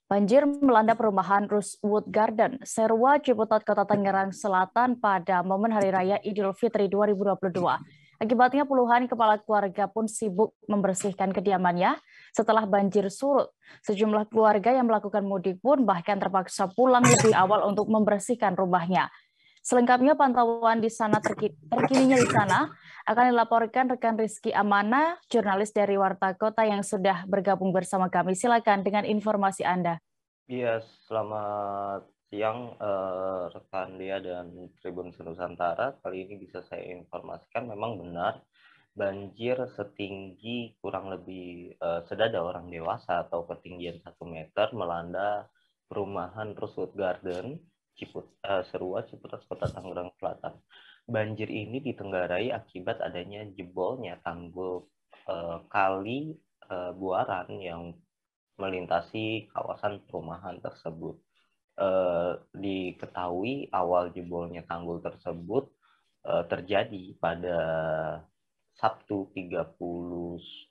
Banjir melanda perumahan Rosewood Garden, Serua, Ciputat, Kota Tangerang Selatan pada momen Hari Raya Idul Fitri 2022. Akibatnya puluhan kepala keluarga pun sibuk membersihkan kediamannya setelah banjir surut. Sejumlah keluarga yang melakukan mudik pun bahkan terpaksa pulang lebih awal untuk membersihkan rumahnya. Selengkapnya pantauan di sana terkininya di sana akan dilaporkan rekan Rizky Amana, jurnalis dari Warta Kota yang sudah bergabung bersama kami. Silakan dengan informasi Anda. Iya, selamat siang rekan Dea dan Tribun Nusantara. Kali ini bisa saya informasikan memang benar banjir setinggi kurang lebih sedada orang dewasa atau ketinggian 1 meter melanda perumahan Rosewood Garden, Serua, Ciputat, Kota Tangerang Selatan. Banjir ini ditenggarai akibat adanya jebolnya tanggul kali Buaran yang melintasi kawasan perumahan tersebut. Diketahui awal jebolnya tanggul tersebut terjadi pada Sabtu 30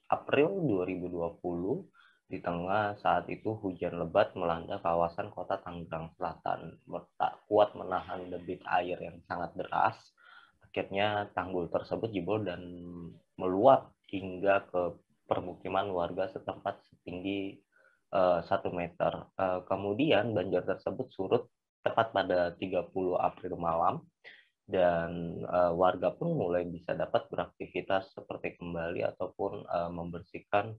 April 2020 di tengah saat itu hujan lebat melanda kawasan kota Tangerang Selatan. Tak kuat menahan debit air yang sangat deras, akhirnya tanggul tersebut jebol dan meluap hingga ke permukiman warga setempat setinggi 1 meter. Kemudian banjir tersebut surut tepat pada 30 April malam dan warga pun mulai bisa dapat beraktivitas seperti kembali ataupun membersihkan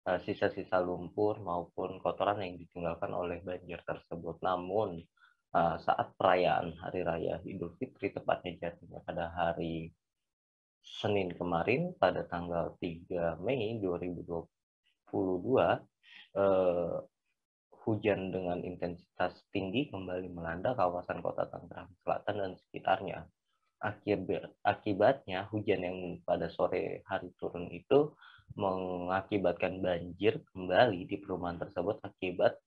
sisa-sisa lumpur maupun kotoran yang ditinggalkan oleh banjir tersebut. Namun saat perayaan Hari Raya Idul Fitri tepatnya jatuhnya pada hari Senin kemarin pada tanggal 3 Mei 2022, hujan dengan intensitas tinggi kembali melanda kawasan kota Tangerang Selatan dan sekitarnya. Akibatnya hujan yang pada sore hari turun itu mengakibatkan banjir kembali di perumahan tersebut akibat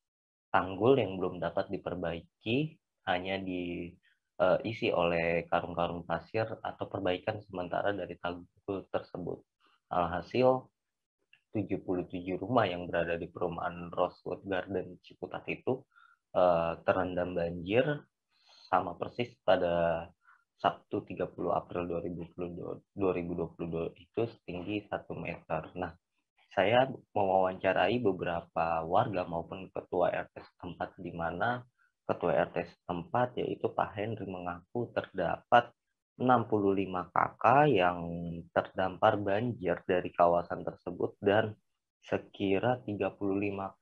tanggul yang belum dapat diperbaiki hanya diisi oleh karung-karung pasir atau perbaikan sementara dari tanggul tersebut. Alhasil 77 rumah yang berada di perumahan Rosewood Garden Ciputat itu terendam banjir sama persis pada Sabtu 30 April 2022 itu setinggi 1 meter. Nah, saya mewawancarai beberapa warga maupun ketua RT setempat di mana ketua RT setempat yaitu Pak Henry mengaku terdapat 65 kakak yang terdampar banjir dari kawasan tersebut dan sekira 35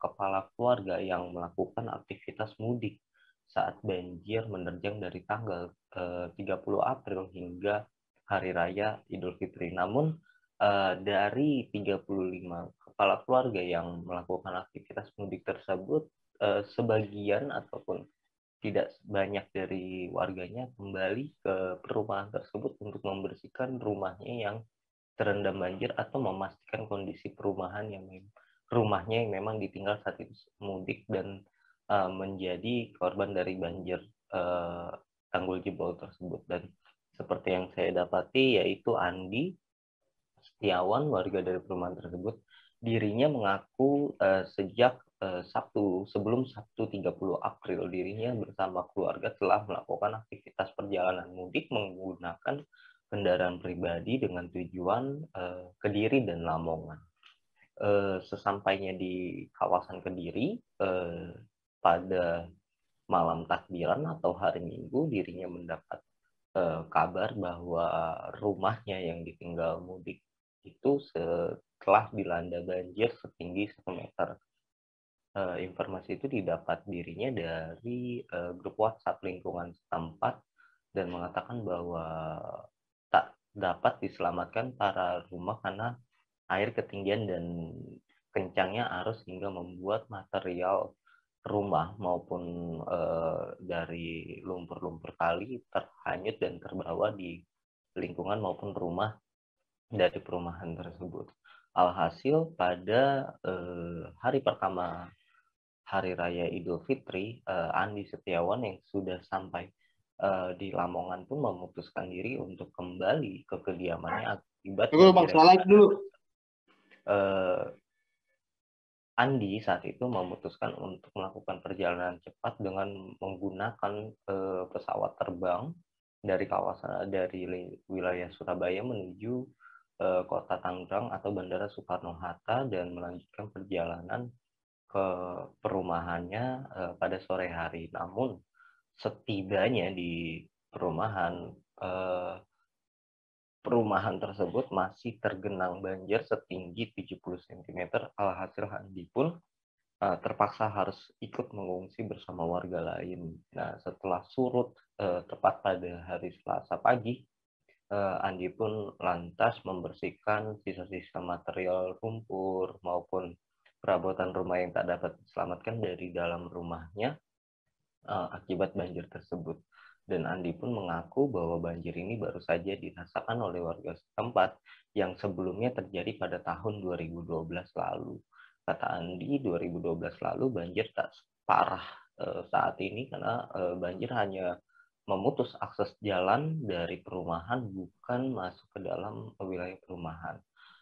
kepala keluarga yang melakukan aktivitas mudik saat banjir menerjang dari tanggal 30 April hingga Hari Raya Idul Fitri. Namun dari 35 kepala keluarga yang melakukan aktivitas mudik tersebut, sebagian ataupun tidak banyak dari warganya kembali ke perumahan tersebut untuk membersihkan rumahnya yang terendam banjir atau memastikan kondisi rumahnya yang memang ditinggal saat itu mudik dan menjadi korban dari banjir tanggul jebol tersebut. Dan seperti yang saya dapati yaitu Andi Setiawan, warga dari perumahan tersebut, dirinya mengaku sejak sebelum Sabtu 30 April, dirinya bersama keluarga telah melakukan aktivitas perjalanan mudik menggunakan kendaraan pribadi dengan tujuan Kediri dan Lamongan. Sesampainya di kawasan Kediri, pada malam takbiran atau hari Minggu, dirinya mendapat kabar bahwa rumahnya yang ditinggal mudik itu setelah dilanda banjir setinggi 1 meter. Informasi itu didapat dirinya dari grup WhatsApp lingkungan setempat dan mengatakan bahwa tak dapat diselamatkan para rumah karena air ketinggian dan kencangnya arus hingga membuat material rumah maupun dari lumpur-lumpur kali terhanyut dan terbawa di lingkungan maupun rumah dari perumahan tersebut. Alhasil pada hari pertama Hari Raya Idul Fitri, Andi Setiawan yang sudah sampai di Lamongan pun memutuskan diri untuk kembali ke kediamannya akibat Tunggu Bang, banjir yang saya like dulu. Andi saat itu memutuskan untuk melakukan perjalanan cepat dengan menggunakan pesawat terbang dari wilayah Surabaya menuju kota Tangerang atau Bandara Soekarno-Hatta dan melanjutkan perjalanan ke perumahannya pada sore hari. Namun setibanya di perumahan tersebut masih tergenang banjir setinggi 70 cm. Alhasil Andi pun terpaksa harus ikut mengungsi bersama warga lain. Nah, setelah surut tepat pada hari Selasa pagi, Andi pun lantas membersihkan sisa-sisa material lumpur maupun perabotan rumah yang tak dapat diselamatkan dari dalam rumahnya akibat banjir tersebut. Dan Andi pun mengaku bahwa banjir ini baru saja dirasakan oleh warga setempat yang sebelumnya terjadi pada tahun 2012 lalu. Kata Andi, 2012 lalu banjir tak parah saat ini karena banjir hanya memutus akses jalan dari perumahan, bukan masuk ke dalam wilayah perumahan.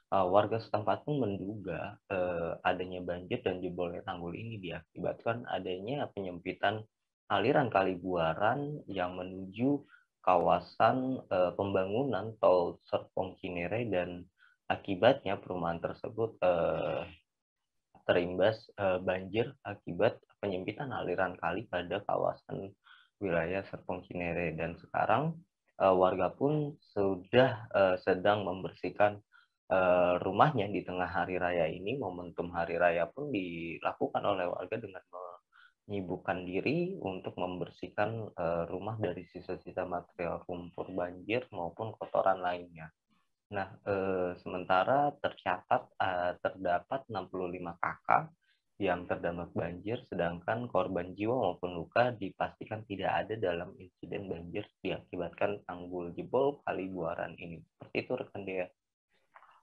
Warga setempat pun menduga adanya banjir dan jebolnya tanggul ini diakibatkan adanya penyempitan aliran kali Buaran yang menuju kawasan pembangunan tol Serpong Cinere, dan akibatnya perumahan tersebut terimbas banjir akibat penyempitan aliran kali pada kawasan wilayah Serpong Cinere. Dan sekarang warga pun sudah sedang membersihkan rumahnya di tengah hari raya ini. Momentum hari raya pun dilakukan oleh warga dengan menyibukkan diri untuk membersihkan rumah dari sisa-sisa material lumpur banjir maupun kotoran lainnya. Nah, sementara terdapat 65 kakak yang terdampak banjir, sedangkan korban jiwa maupun luka dipastikan tidak ada dalam insiden banjir diakibatkan tanggul jebol kali Buaran ini. Seperti itu, rekan Dea.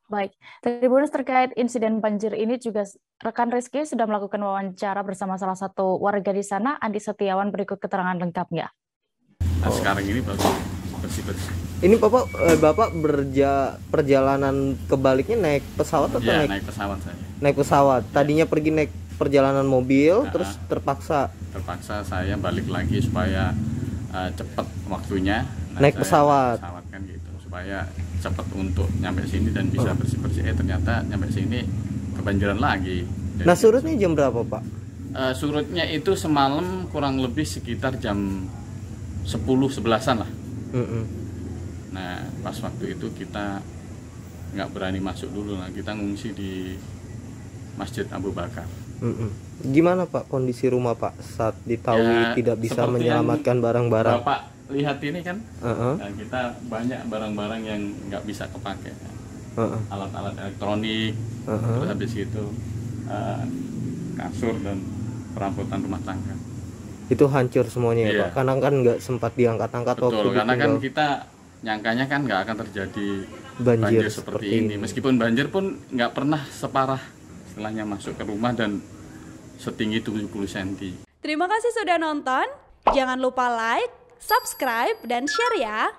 Baik, Tribuners, terkait insiden banjir ini juga rekan Rizky sudah melakukan wawancara bersama salah satu warga di sana, Andi Setiawan. Berikut keterangan lengkapnya. Nah, sekarang ini bersih-bersih. Ini Bapak perjalanan kebaliknya naik pesawat atau ya, naik pesawat saya. Naik pesawat. Tadinya pergi naik perjalanan mobil, terus terpaksa saya balik lagi supaya cepat waktunya. Naik pesawat kan gitu, supaya cepat untuk nyampe sini dan bisa bersih-bersih. Ternyata nyampe sini kebanjiran lagi. Nah, surutnya jam berapa, Pak? Surutnya itu semalam kurang lebih sekitar jam 10-11an lah. Nah, pas waktu itu kita nggak berani masuk dulu lah, kita ngungsi di Masjid Abu Bakar. Gimana Pak kondisi rumah Pak saat diketahui tidak bisa menyelamatkan barang-barang? Bapak lihat ini kan, nah, kita banyak barang-barang yang nggak bisa kepake, alat-alat elektronik, terus habis itu kasur dan perabotan rumah tangga. Itu hancur semuanya ya Pak? Karena kan nggak sempat diangkat-angkat. Betul, karena kan kita nyangkanya kan nggak akan terjadi banjir seperti ini. Meskipun banjir pun nggak pernah separah setelahnya masuk ke rumah dan setinggi 70 cm. Terima kasih sudah nonton. Jangan lupa like, subscribe, dan share ya.